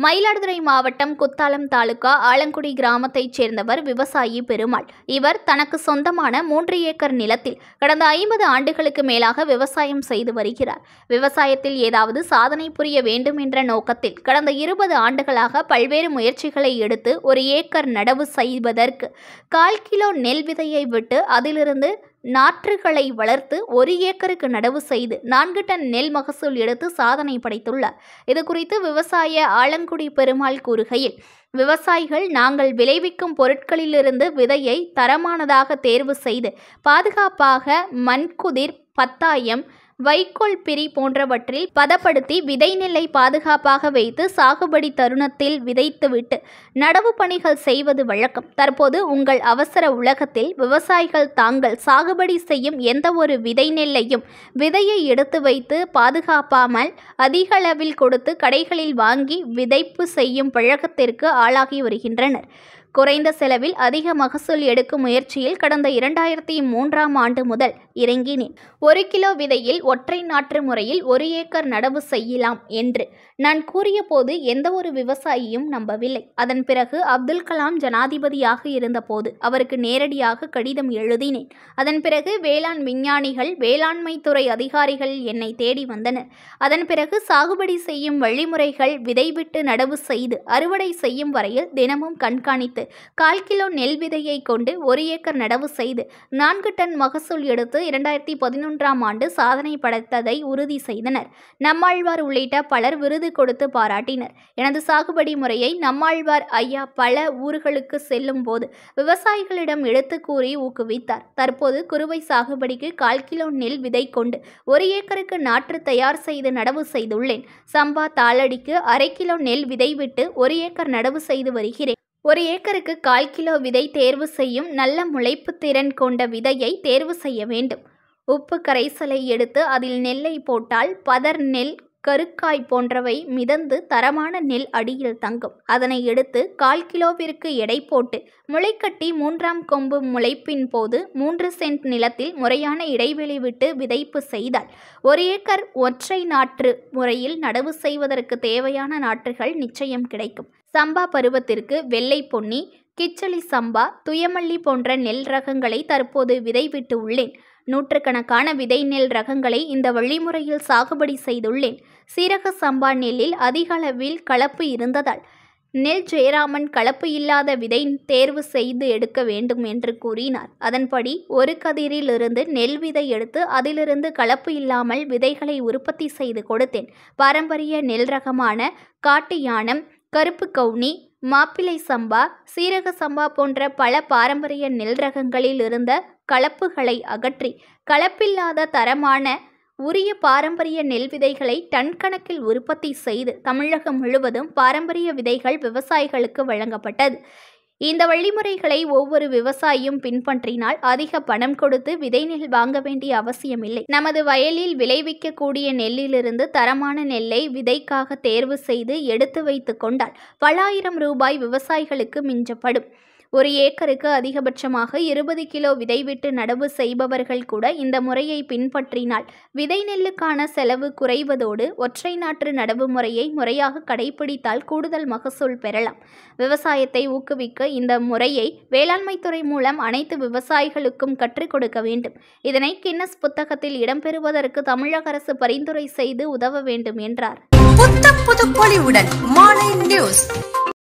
மயிலாடுதுறை மாவட்டம் குத்தாலம் தாலுகா ஆலங்குடி கிராமத்தைச் சேர்ந்தவர் விவசாயி பெருமாள். இவர் தனக்கு சொந்தமான 3 ஏக்கர் நிலத்தில் கடந்த 50 ஆண்டுகளுக்கு மேலாக விவசாயம் செய்து வருகிறார். விவசாயத்தில் ஏதாவது சாதனை புரிய வேண்டும் என்ற நோக்கத்தில் கடந்த 20 ஆண்டுகளாக பல்வேறு முயற்சிகளை எடுத்து 1 ஏக்கர் நடவு செய்வதற்கு 1/4 கிலோ நெல் விதையை விட்டு அதிலிருந்து நாற்றுகளை வளர்த்து 1 ஏக்கருக்கு நடவு செய்து 4 டன் நெல் மகசூல் எடுத்து சாதனை படைத்துள்ளார். இதுகுறித்து விவசாய ஆலங்குடி பெருமாள் கூறுகையில், விவசாயிகள் நாங்கள் விளைவிக்கும் பொருட்களிலிருந்து விதையை தரமானதாக தேர்வு செய்து பாதுகாப்பாக மண்குதிர், பத்தாயம், வைக்கோல் பிரி போன்றவற்றில் பதப்படுத்தி விதை நெல்லை பாதுகாப்பாக வைத்து சாகுபடி தருணத்தில் விதைத்துவிட்டு நடவு பணிகள் செய்வது வழக்கம். தற்போது உங்கள் அவசர உலகத்தில் விவசாயிகள் தாங்கள் சாகுபடி செய்யும் எந்த ஒரு விதை நெல்லையும் விதையை எடுத்து வைத்து பாதுகாப்பாமல் அதிக அளவில் கொடுத்து கடைகளில் வாங்கி விதைப்பு செய்யும் பழக்கத்திற்கு ஆளாகி வருகின்றனர். குறைந்த செலவில் அதிக மகசூல் எடுக்கும் முயற்சியில் கடந்த 2003ஆம் ஆண்டு முதல் இறங்கினேன். 1 கிலோ விதையில் ஒற்றை நாற்று முறையில் 1 ஏக்கர் நடவு செய்யலாம் என்று நான் கூறிய போது எந்த ஒரு விவசாயியும் நம்பவில்லை. அதன் பிறகு அப்துல் கலாம் ஜனாதிபதியாக இருந்தபோது அவருக்கு நேரடியாக கடிதம் எழுதினேன். அதன் பிறகு வேளாண் விஞ்ஞானிகள், வேளாண்மை துறை அதிகாரிகள் என்னை தேடி வந்தனர். அதன் பிறகு சாகுபடி செய்யும் வழிமுறைகள், விதைவிட்டு நடவு செய்து அறுவடை செய்யும் வரையில் தினமும் கண்காணித்து 1/4 கிலோ நெல் விதையை கொண்டு 1 ஏக்கர் நடவு செய்து 4 டன் மகசூல் எடுத்து 2011ஆம் ஆண்டு சாதனை படைத்ததை உறுதி செய்தனர். நம்மாழ்வார் உள்ளிட்ட பலர் விருது கொடுத்து பாராட்டினர். எனது சாகுபடி முறையை நம்மாழ்வார் ஐயா பல ஊர்களுக்கு செல்லும் போது விவசாயிகளிடம் எடுத்து கூறி ஊக்குவித்தார். தற்போது குறுவை சாகுபடிக்கு 1/4 கிலோ நெல் விதை கொண்டு 1 ஏக்கருக்கு நாற்று தயார் செய்து நடவு செய்துள்ளேன். சம்பா தாளடிக்கு 1/2 கிலோ நெல் விதை விட்டு 1 ஏக்கர் நடவு செய்து வருகிறேன். 1 ஏக்கருக்கு 1/4 கிலோ விதை தேர்வு செய்யும் நல்ல முளைப்பு திறன் கொண்ட விதையை தேர்வு செய்ய வேண்டும். உப்பு கரைசலை எடுத்து அதில் நெல்லை போட்டால் பதர் நெல், கருக்காய் போன்றவை மிதந்து தரமான நெல் அடியில் தங்கும். அதனை எடுத்து 1/4 கிலோவிற்கு எடை போட்டு முளைக்கட்டி 3ஆம் கொம்பு முளைப்பின் போது 3 சென்ட் நிலத்தில் முறையான இடைவெளி விட்டு விதைப்பு செய்தால் 1 ஏக்கர் ஒற்றை நாற்று முறையில் நடவு செய்வதற்கு தேவையான நாற்றுகள் நிச்சயம் கிடைக்கும். சம்பா பருவத்திற்கு வெள்ளை பொன்னி, கிச்சலி சம்பா, துயமல்லி போன்ற நெல் ரகங்களை தற்போது விதைவிட்டு உள்ளேன். நூற்றுக்கணக்கான விதை நெல் ரகங்களை இந்த வழிமுறையில் சாகுபடி செய்துள்ளேன். சீரக சம்பா நெல்லில் அதிக அளவில் கலப்பு இருந்ததால் நெல் ஜெயராமன் கலப்பு இல்லாத விதை தேர்வு செய்து எடுக்க வேண்டும் என்று கூறினார். அதன்படி ஒரு கதிரில் இருந்து நெல் விதை எடுத்து அதிலிருந்து கலப்பு இல்லாமல் விதைகளை உற்பத்தி செய்து கொடுத்தேன். பாரம்பரிய நெல் ரகமான காட்டு யானம், கருப்பு கவுனி, மாப்பிள்ளை சம்பா, சீரக சம்பா போன்ற பல பாரம்பரிய நெல் ரகங்களில் இருந்த கலப்புகளை அகற்றி கலப்பில்லாத தரமான உரிய பாரம்பரிய நெல் விதைகளை டன் கணக்கில் உற்பத்தி செய்து தமிழகம் முழுவதும் பாரம்பரிய விதைகள் விவசாயிகளுக்கு வழங்கப்பட்டது. இந்த வழிமுறைகளை ஒவ்வொரு விவசாயியும் பின்பற்றினால் அதிக பணம் கொடுத்து விதை நெல் வாங்க வேண்டிய அவசியமில்லை. நமது வயலில் விளைவிக்கக்கூடிய நெல்லிலிருந்து தரமான நெல்லை விதைக்காக தேர்வு செய்து எடுத்து வைத்து கொண்டால் பல ஆயிரம் ரூபாய் விவசாயிகளுக்கு மிஞ்சப்படும். 1 ஏக்கருக்கு அதிகபட்சமாக 20 கிலோ விதை விட்டு நடவு செய்பவர்கள் கூட இந்த முறையை பின்பற்றினால் விதை நெல்லுக்கான செலவு குறைவதோடு ஒற்றை நாற்று நடவு முறையை முறையாக கடைபிடித்தால் கூடுதல் மகசூல் பெறலாம். விவசாயத்தை ஊக்குவிக்க இந்த முறையை வேளாண்மை துறை மூலம் அனைத்து விவசாயிகளுக்கும் கற்றுக் கொடுக்க வேண்டும். இதனை கின்னஸ் புத்தகத்தில் இடம்பெறுவதற்கு தமிழக அரசு பரிந்துரை செய்து உதவ வேண்டும் என்றார். புது பொலிவுடன் மாலை நியூஸ்.